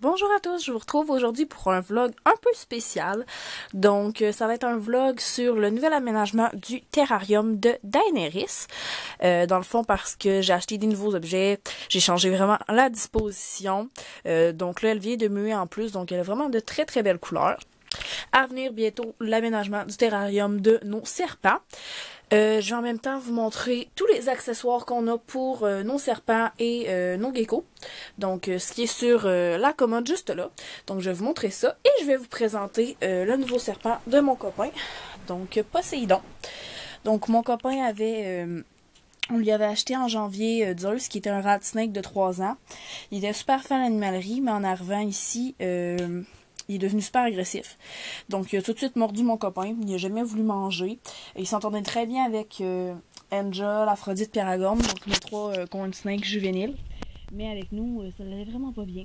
Bonjour à tous, je vous retrouve aujourd'hui pour un vlog un peu spécial. Donc, ça va être un vlog sur le nouvel aménagement du terrarium de Daenerys. Dans le fond, parce que j'ai acheté des nouveaux objets, j'ai changé vraiment la disposition. Donc là, elle vient de muer en plus, donc elle a vraiment de très très belles couleurs. À venir bientôt, l'aménagement du terrarium de nos serpents. Je vais en même temps vous montrer tous les accessoires qu'on a pour nos serpents et nos geckos. Donc, ce qui est sur la commode juste là. Donc, je vais vous montrer ça et je vais vous présenter le nouveau serpent de mon copain. Donc, Poséidon. Donc, mon copain avait... on lui avait acheté en janvier Zeus, qui était un rat snake de 3 ans. Il était super fan d'animalerie, mais en arrivant ici... il est devenu super agressif. Donc, il a tout de suite mordu mon copain. Il n'a jamais voulu manger. Il s'entendait très bien avec Angel, Aphrodite, Pieragorn, donc nos 3 corn snakes juvéniles. Mais avec nous, ça n'allait vraiment pas bien.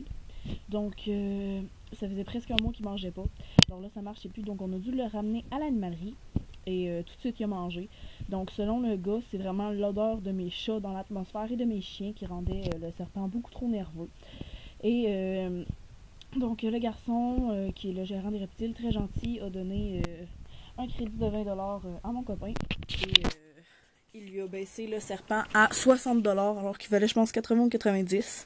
Donc, ça faisait presque un mois qu'il mangeait pas. Alors là, ça marchait plus. Donc, on a dû le ramener à l'animalerie. Et tout de suite, il a mangé. Donc, selon le gars, c'est vraiment l'odeur de mes chats dans l'atmosphère et de mes chiens qui rendait le serpent beaucoup trop nerveux. Et... donc, le garçon, qui est le gérant des reptiles, très gentil, a donné un crédit de 20$ à mon copain. Et il lui a baissé le serpent à 60$ alors qu'il valait, je pense, 80 ou 90$.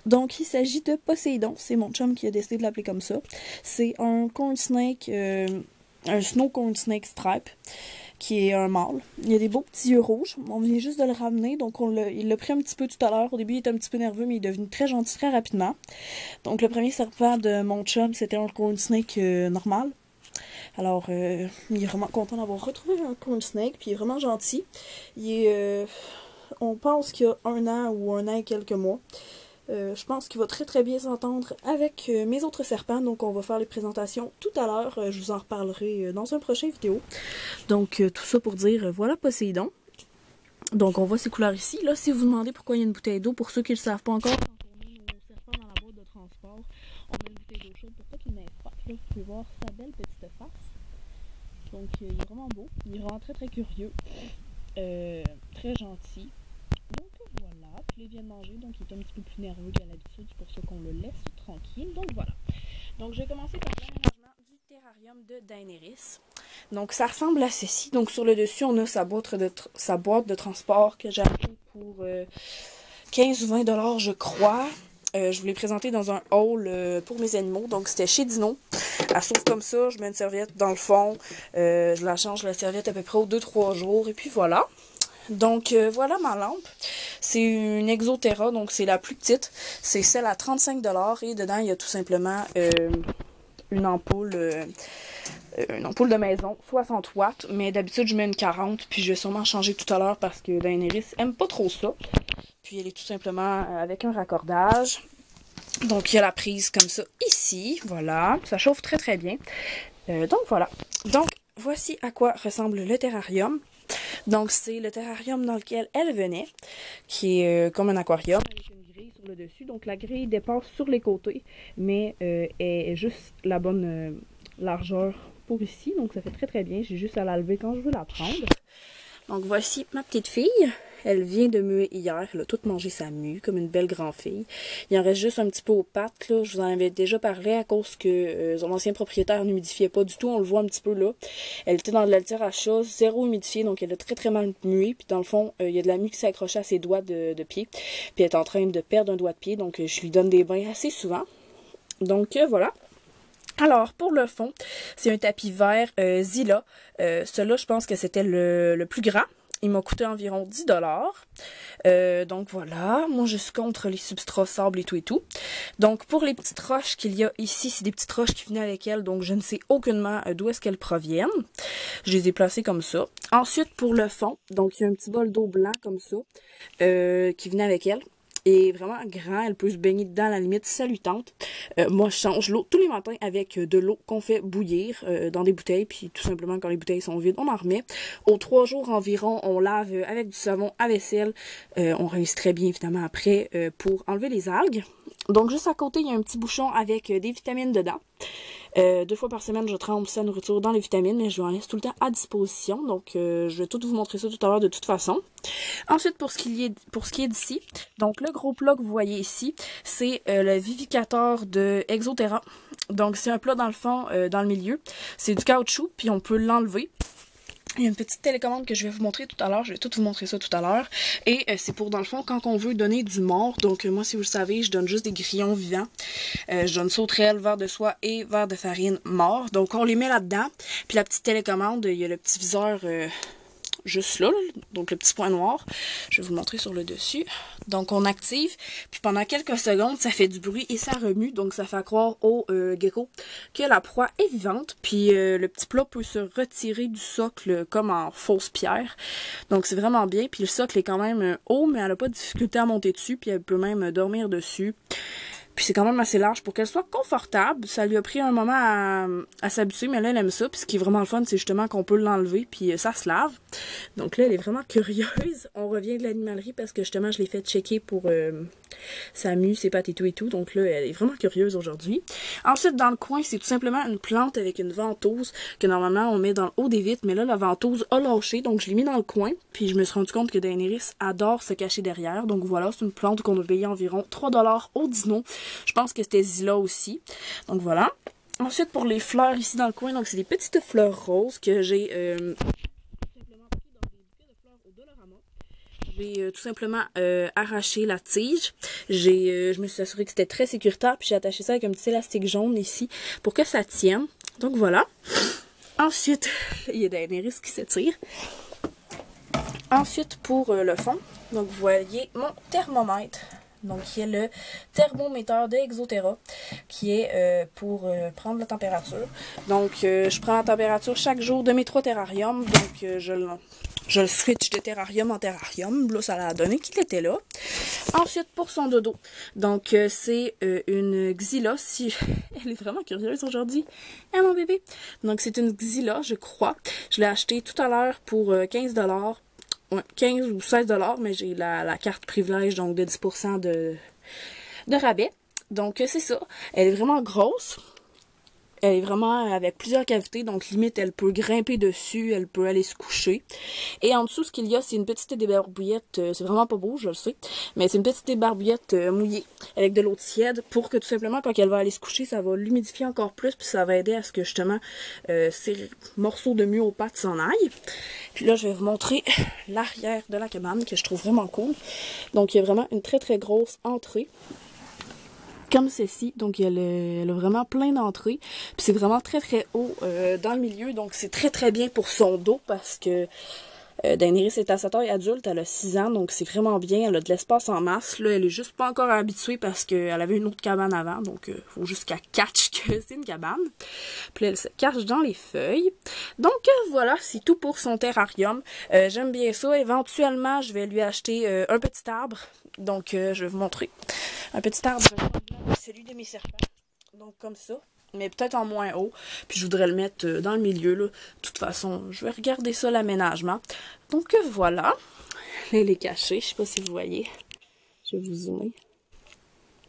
Donc, il s'agit de Poséidon. C'est mon chum qui a décidé de l'appeler comme ça. C'est un corn snake, un snow corn snake stripe, qui est un mâle. Il y a des beaux petits yeux rouges. On vient juste de le ramener, donc il l'a pris un petit peu tout à l'heure. Au début, il était un petit peu nerveux, mais il est devenu très gentil très rapidement. Donc, le premier serpent de mon chum, c'était un corn snake normal. Alors, il est vraiment content d'avoir retrouvé un corn snake, puis il est vraiment gentil. Il est, on pense qu'il y a 1 an ou 1 an et quelques mois. Je pense qu'il va très très bien s'entendre avec mes autres serpents, donc on va faire les présentations tout à l'heure. Je vous en reparlerai dans un prochain vidéo. Donc tout ça pour dire, voilà Poséidon. Donc on voit ses couleurs ici. Là, si vous vous demandez pourquoi il y a une bouteille d'eau, pour ceux qui ne le savent pas encore, quand on met nos serpents dans la boîte de transport, on met une bouteille d'eau chaude pour pas qu'il n'aille pas. Là, vous pouvez voir sa belle petite face. Donc il est vraiment beau, il est vraiment très très curieux, très gentil. Donc voilà, puis il vient de manger, donc il est un petit peu plus nerveux qu'à l'habitude, c'est pour ça qu'on le laisse tranquille. Donc voilà. Donc je vais commencer par l'aménagement du terrarium de Daenerys. Donc ça ressemble à ceci. Donc sur le dessus, on a sa boîte de transport que j'ai acheté pour 15 ou 20$ je crois. Je vous l'ai présenté dans un haul pour mes animaux. Donc c'était chez Dino. Elle s'ouvre comme ça, je mets une serviette dans le fond. Je la change la serviette à peu près aux 2-3 jours. Et puis voilà. Donc voilà ma lampe. C'est une Exoterra, donc c'est la plus petite. C'est celle à 35$ et dedans il y a tout simplement une ampoule de maison, 60 watts. Mais d'habitude je mets une 40, puis je vais sûrement changer tout à l'heure parce que Daenerys aime pas trop ça. Puis elle est tout simplement avec un raccordage. Donc il y a la prise comme ça ici, voilà. Ça chauffe très très bien. Donc voilà. Donc voici à quoi ressemble le terrarium. Donc, c'est le terrarium dans lequel elle venait, qui est comme un aquarium, avec une grille sur le dessus. Donc, la grille dépasse sur les côtés, mais est juste la bonne largeur pour ici. Donc, ça fait très très bien. J'ai juste à la lever quand je veux la prendre. Donc, voici ma petite fille. Elle vient de muer hier. Elle a tout mangé sa mue, comme une belle grande fille. Il en reste juste un petit peu aux pattes, là. Je vous en avais déjà parlé à cause que son ancien propriétaire n'humidifiait pas du tout. On le voit un petit peu là. Elle était dans de la litière à chat, zéro humidifié, donc elle a très très mal mué. Puis dans le fond, il y a de la mue qui s'est accrochée à ses doigts de pied. Puis elle est en train de perdre un doigt de pied, donc je lui donne des bains assez souvent. Donc voilà. Alors, pour le fond, c'est un tapis vert Zilla. Celui-là, je pense que c'était le plus grand. Il m'a coûté environ 10$. Donc voilà, moi je suis contre les substrats sable et tout et tout. Donc pour les petites roches qu'il y a ici, c'est des petites roches qui venaient avec elle, donc je ne sais aucunement d'où est-ce qu'elles proviennent. Je les ai placées comme ça. Ensuite pour le fond, donc il y a un petit bol d'eau blanc comme ça, qui venait avec elle. Et vraiment grand, elle peut se baigner dedans à la limite, ça lui tente. Moi, je change l'eau tous les matins avec de l'eau qu'on fait bouillir dans des bouteilles, puis tout simplement quand les bouteilles sont vides, on en remet. Aux 3 jours environ, on lave avec du savon à vaisselle. On rince très bien évidemment après pour enlever les algues. Donc juste à côté, il y a un petit bouchon avec des vitamines dedans. 2 fois par semaine, je trempe sa nourriture dans les vitamines, mais je lui en laisse tout le temps à disposition. Donc, je vais tout vous montrer ça tout à l'heure de toute façon. Ensuite, pour ce qui est d'ici, donc le gros plat que vous voyez ici, c'est le Vivicator de Exoterra. Donc, c'est un plat dans le fond, dans le milieu. C'est du caoutchouc, puis on peut l'enlever. Il y a une petite télécommande que je vais vous montrer tout à l'heure. Je vais tout vous montrer ça tout à l'heure. Et c'est pour, dans le fond, quand on veut donner du mort. Donc, moi, si vous le savez, je donne juste des grillons vivants. Je donne sauterelles, verre de soie et verre de farine mort. Donc, on les met là-dedans. Puis, la petite télécommande, il y a le petit viseur juste là, donc le petit point noir. Je vais vous le montrer sur le dessus. Donc, on active, puis pendant quelques secondes, ça fait du bruit et ça remue. Donc, ça fait croire au gecko que la proie est vivante. Puis, le petit plat peut se retirer du socle comme en fausse pierre. Donc, c'est vraiment bien. Puis, le socle est quand même haut, mais elle n'a pas de difficulté à monter dessus. Puis, elle peut même dormir dessus. Puis c'est quand même assez large pour qu'elle soit confortable. Ça lui a pris un moment à s'habituer, mais là, elle aime ça. Puis ce qui est vraiment le fun, c'est justement qu'on peut l'enlever, puis ça se lave. Donc là, elle est vraiment curieuse. On revient de l'animalerie parce que justement, je l'ai fait checker pour sa mue, ses pattes et tout et tout. Donc là, elle est vraiment curieuse aujourd'hui. Ensuite, dans le coin, c'est tout simplement une plante avec une ventouse que normalement, on met dans le haut des vitres. Mais là, la ventouse a lâché, donc je l'ai mis dans le coin. Puis je me suis rendu compte que Daenerys adore se cacher derrière. Donc voilà, c'est une plante qu'on a payé environ 3 $ au Dino. Je pense que c'était Zilla aussi. Donc voilà. Ensuite, pour les fleurs ici dans le coin, donc c'est des petites fleurs roses que j'ai simplement pris dans des bouquets de fleurs au Dollarama. J'ai tout simplement arraché la tige. Je me suis assurée que c'était très sécuritaire. Puis j'ai attaché ça avec un petit élastique jaune ici pour que ça tienne. Donc voilà. Ensuite, il y a Daenerys qui s'étire. Ensuite, pour le fond, donc vous voyez mon thermomètre. Donc, qui est le thermomètre de Exoterra, qui est pour prendre la température. Donc, je prends la température chaque jour de mes 3 terrariums. Donc, je le switch de terrarium en terrarium. Là, ça l'a donné qu'il était là. Ensuite, pour son dodo. Donc, c'est une Xyla. Si... Elle est vraiment curieuse aujourd'hui. Hein, mon bébé? Donc, c'est une Xyla, je crois. Je l'ai acheté tout à l'heure pour 15 $. Ouais, 15 ou 16 $, mais j'ai la carte privilège, donc de 10% de rabais. Donc, c'est ça. Elle est vraiment grosse. Elle est vraiment avec plusieurs cavités, donc limite, elle peut grimper dessus, elle peut aller se coucher. Et en dessous, ce qu'il y a, c'est une petite débarbouillette, c'est vraiment pas beau, je le sais, mais c'est une petite débarbouillette mouillée avec de l'eau tiède pour que tout simplement, quand elle va aller se coucher, ça va l'humidifier encore plus, puis ça va aider à ce que justement, ces morceaux de mue aux pattes s'en aillent. Puis là, je vais vous montrer l'arrière de la cabane, que je trouve vraiment cool. Donc, il y a vraiment une très très grosse entrée. Comme ceci, donc elle a vraiment plein d'entrées, puis c'est vraiment très très haut dans le milieu, donc c'est très très bien pour son dos parce que Daenerys est à sa taille adulte, elle a 6 ans, donc c'est vraiment bien, elle a de l'espace en masse, là elle est juste pas encore habituée parce qu'elle avait une autre cabane avant, donc faut juste qu'elle catch que c'est une cabane, puis là, elle se cache dans les feuilles, donc voilà, c'est tout pour son terrarium, j'aime bien ça, éventuellement je vais lui acheter un petit arbre, donc je vais vous montrer. Un petit arbre, celui de mes serpents. Donc comme ça, mais peut-être en moins haut. Puis je voudrais le mettre dans le milieu, là. De toute façon, je vais regarder ça, l'aménagement. Donc voilà. Là, elle est cachée. Je sais pas si vous voyez. Je vais vous zoomer.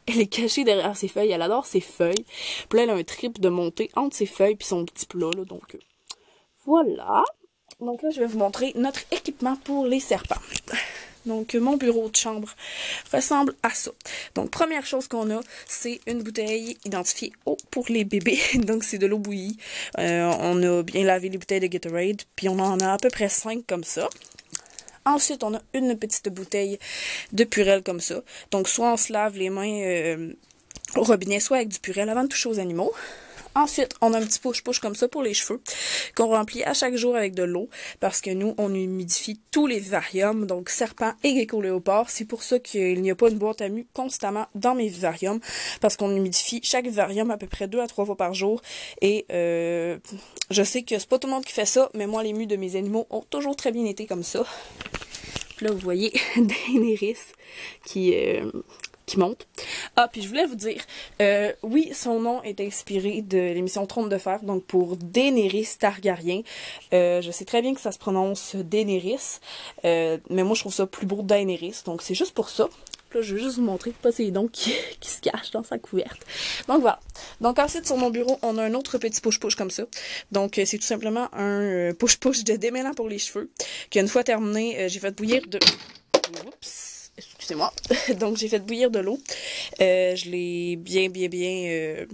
Elle est cachée derrière ses feuilles. Elle adore ses feuilles. Puis là, elle a un trip de montée entre ses feuilles puis son petit plat, là. Donc voilà. Donc là, je vais vous montrer notre équipement pour les serpents. Donc, mon bureau de chambre ressemble à ça. Donc, première chose qu'on a, c'est une bouteille identifiée eau pour les bébés. Donc, c'est de l'eau bouillie. On a bien lavé les bouteilles de Gatorade, puis on en a à peu près 5 comme ça. Ensuite, on a une petite bouteille de Purell comme ça. Donc, soit on se lave les mains au robinet, soit avec du Purell avant de toucher aux animaux. Ensuite, on a un petit push-push comme ça pour les cheveux, qu'on remplit à chaque jour avec de l'eau, parce que nous, on humidifie tous les vivariums, donc serpents et gecko léopard. C'est pour ça qu'il n'y a pas une boîte à mue constamment dans mes vivariums, parce qu'on humidifie chaque vivarium à peu près 2 à 3 fois par jour. Et je sais que c'est pas tout le monde qui fait ça, mais moi, les mues de mes animaux ont toujours très bien été comme ça. Puis là, vous voyez Daenerys qui monte. Ah, puis je voulais vous dire, oui, son nom est inspiré de l'émission Trône de Fer, donc pour Daenerys Targaryen. Je sais très bien que ça se prononce Daenerys, mais moi je trouve ça plus beau Daenerys, donc c'est juste pour ça. Là, je vais juste vous montrer Poséidon qui se cache dans sa couverte. Donc voilà. Donc ensuite, sur mon bureau, on a un autre petit push-push comme ça. Donc c'est tout simplement un push-push de démêlant pour les cheveux. Qu'une fois terminé, j'ai fait bouillir de... Oups, excusez-moi. Donc j'ai fait bouillir de l'eau. Je l'ai bien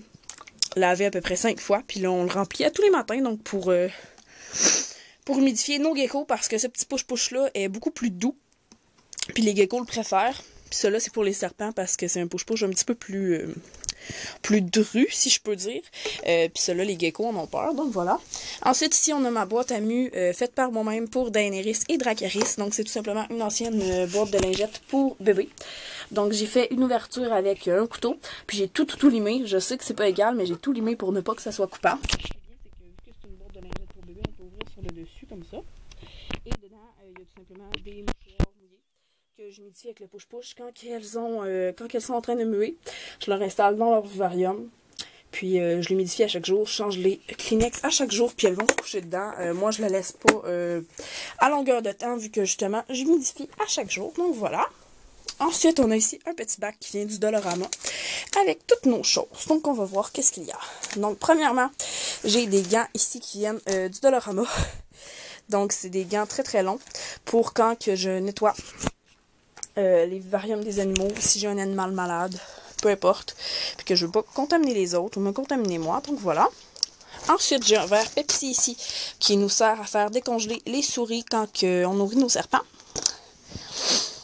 lavé à peu près 5 fois. Puis là, on le remplit à tous les matins. Donc pour humidifier nos geckos, parce que ce petit push-push-là est beaucoup plus doux. Puis les geckos le préfèrent. Puis ça là, c'est pour les serpents parce que c'est un push-push un petit peu plus dru, si je peux dire. Puis ceux-là, les geckos en ont peur, donc voilà. Ensuite, ici, on a ma boîte à mu faite par moi-même pour Daenerys et Dracarys. Donc, c'est tout simplement une ancienne boîte de lingettes pour bébé. Donc, j'ai fait une ouverture avec un couteau, puis j'ai tout limé. Je sais que c'est pas égal, mais j'ai tout limé pour ne pas que ça soit coupant. Ce qui est bien, c'est que vu que c'est une boîte de lingettes pour bébé, on peut ouvrir sur le dessus, comme ça. Et dedans, il y a tout simplement des mouchoirs mouillés que j'humidifie avec le push-push quand elles sont en train de muer. Je leur installe dans leur vivarium. Puis je l'humidifie à chaque jour. Je change les Kleenex à chaque jour. Puis elles vont se coucher dedans. Moi, je la laisse pas à longueur de temps vu que justement, j'humidifie à chaque jour. Donc voilà. Ensuite, on a ici un petit bac qui vient du Dollarama avec toutes nos choses. Donc on va voir qu'est-ce qu'il y a. Donc premièrement, j'ai des gants ici qui viennent du Dollarama. Donc c'est des gants très longs pour quand que je nettoie les vivariums des animaux, si j'ai un animal malade, peu importe, puis que je veux pas contaminer les autres ou me contaminer moi, donc voilà. Ensuite, j'ai un verre Pepsi ici qui nous sert à faire décongeler les souris quand on nourrit nos serpents.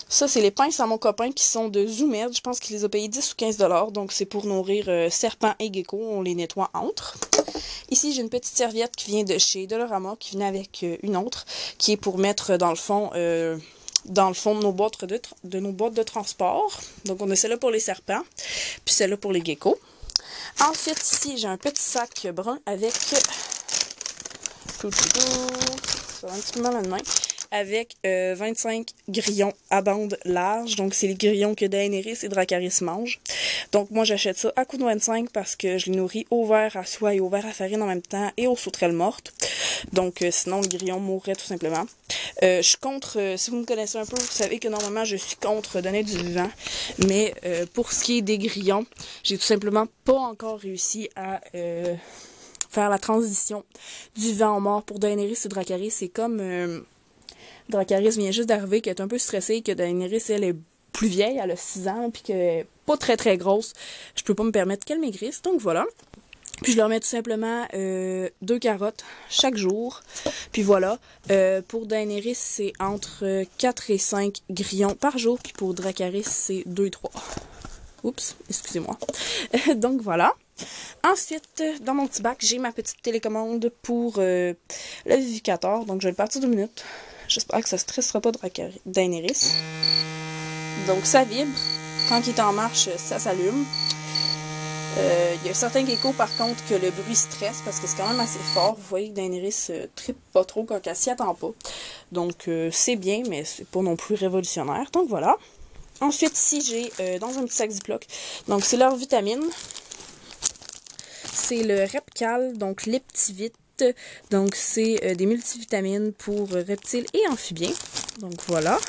Ça, c'est les pinces à mon copain qui sont de Zoomed. Je pense qu'il les a payés 10 ou 15 $. Donc, c'est pour nourrir serpents et geckos. On les nettoie entre. Ici, j'ai une petite serviette qui vient de chez Dollarama, qui venait avec une autre, qui est pour mettre dans le fond de nos boîtes de transport. Donc, on a celle-là pour les serpents, puis celle-là pour les geckos. Ensuite, ici, j'ai un petit sac brun avec... Ça va un petit peu mal à la main. Avec 25 grillons à bande large. Donc, c'est les grillons que Daenerys et Dracarys mangent. Donc, moi, j'achète ça à coût de 25 parce que je les nourris au verre à soie et au verre à farine en même temps et aux sauterelles mortes. Donc, sinon, le grillon mourrait tout simplement. Je suis contre, si vous me connaissez un peu, vous savez que normalement, je suis contre donner du vivant. Mais pour ce qui est des grillons, j'ai tout simplement pas encore réussi à... faire la transition du vivant au mort pour Daenerys et Dracarys. C'est comme... Dracarys vient juste d'arriver, qu'elle est un peu stressée, que Daenerys, elle est plus vieille, elle a 6 ans, puis qu'elle est pas très grosse. Je peux pas me permettre qu'elle maigrisse, donc voilà. Puis je leur mets tout simplement 2 carottes chaque jour. Puis voilà. Pour Daenerys, c'est entre 4 et 5 grillons par jour, puis pour Dracarys, c'est 2 et 3. Oups, excusez-moi. Donc voilà. Ensuite, dans mon petit bac, j'ai ma petite télécommande pour le vivificateur. Donc je vais le partir 2 minutes. J'espère que ça ne stressera pas Daenerys. Donc ça vibre. Quand il est en marche, ça s'allume. Il y a certains geckos par contre que le bruit stresse parce que c'est quand même assez fort. Vous voyez que Daenerys trippe pas trop quand elle s'y attend pas. Donc c'est bien, mais c'est pas non plus révolutionnaire. Donc voilà. Ensuite ici j'ai dans un petit sac Ziploc. Donc c'est leurs vitamines. C'est le Repcal, donc Leptivit. Donc, c'est des multivitamines pour reptiles et amphibiens. Donc, voilà.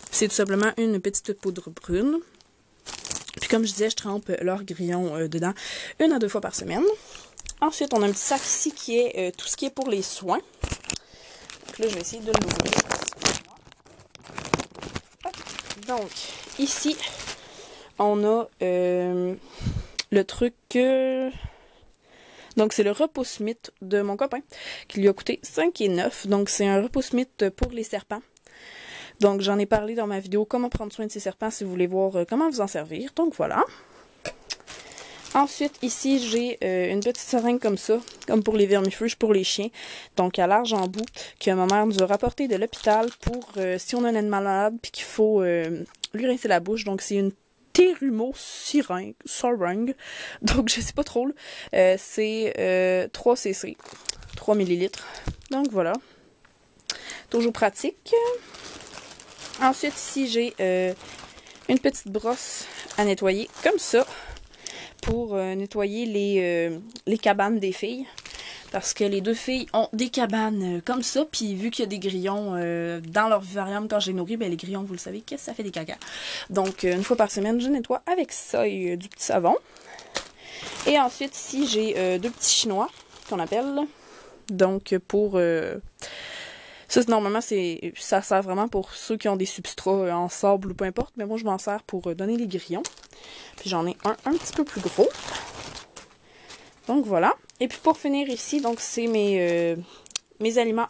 C'est tout simplement une petite poudre brune. Puis, comme je disais, je trempe leur grillon dedans 1 à 2 fois par semaine. Ensuite, on a un petit sac ici qui est tout ce qui est pour les soins. Donc là, je vais essayer de l'ouvrir. Donc, ici, on a le truc... Donc, c'est le repousse-mite de mon copain, qui lui a coûté 5,9 $. Donc, c'est un repousse-mite pour les serpents. Donc, j'en ai parlé dans ma vidéo « Comment prendre soin de ces serpents » si vous voulez voir comment vous en servir. Donc, voilà. Ensuite, ici, j'ai une petite seringue comme ça, comme pour les vermifuges pour les chiens. Donc, à large embout, que ma mère nous a rapporté de l'hôpital pour si on a un animal malade puis qu'il faut lui rincer la bouche. Donc, c'est une Terumo-seringue. Donc, je sais pas trop. C'est 3 cc. 3 ml. Donc, voilà. Toujours pratique. Ensuite, ici, j'ai une petite brosse à nettoyer comme ça pour nettoyer les cabanes des filles. Parce que les 2 filles ont des cabanes comme ça. Puis vu qu'il y a des grillons dans leur vivarium quand j'ai nourri, ben les grillons, vous le savez, qu'est-ce que ça fait des caca. Donc, 1 fois par semaine, je nettoie avec ça et du petit savon. Et ensuite, ici, j'ai deux petits chinois qu'on appelle. Donc, pour... ça, normalement, ça sert vraiment pour ceux qui ont des substrats en sable ou peu importe. Mais moi, je m'en sers pour donner les grillons. Puis j'en ai un petit peu plus gros. Donc, voilà. Et puis, pour finir ici, donc, c'est mes aliments.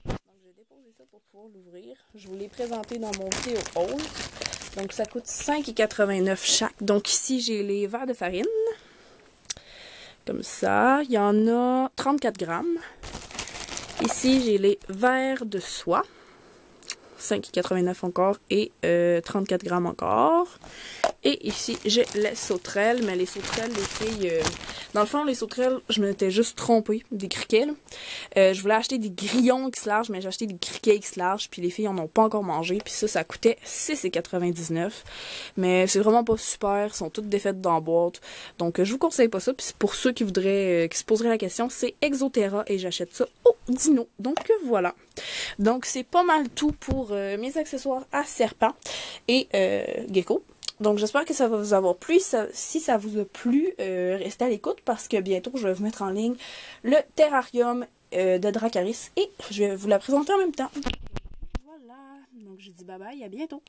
Donc, j'ai déposé ça pour pouvoir l'ouvrir. Je vous l'ai présenté dans mon vidéo haul. Donc, ça coûte 5,89 chaque. Donc, ici, j'ai les verres de farine. Comme ça. Il y en a 34 grammes. Ici, j'ai les verres de soie. 5,89 encore et 34 grammes encore. Et ici, j'ai les sauterelles. Mais les sauterelles, les filles... dans le fond, les sauterelles, je m'étais juste trompée. Des criquets, là. Je voulais acheter des grillons X large, mais j'ai acheté des criquets X large. Puis les filles en ont pas encore mangé. Puis ça coûtait 6,99. Mais c'est vraiment pas super. Ils sont toutes défaites dans la boîte. Donc, je vous conseille pas ça. Puis pour ceux qui voudraient, qui se poseraient la question, c'est Exoterra. Et j'achète ça au Dino. Donc, voilà. Donc, c'est pas mal tout pour mes accessoires à serpent et gecko. Donc, j'espère que ça va vous avoir plu. Si ça vous a plu, restez à l'écoute parce que bientôt, je vais vous mettre en ligne le terrarium de Dracaris et je vais vous la présenter en même temps. Voilà. Donc, je dis bye bye, à bientôt.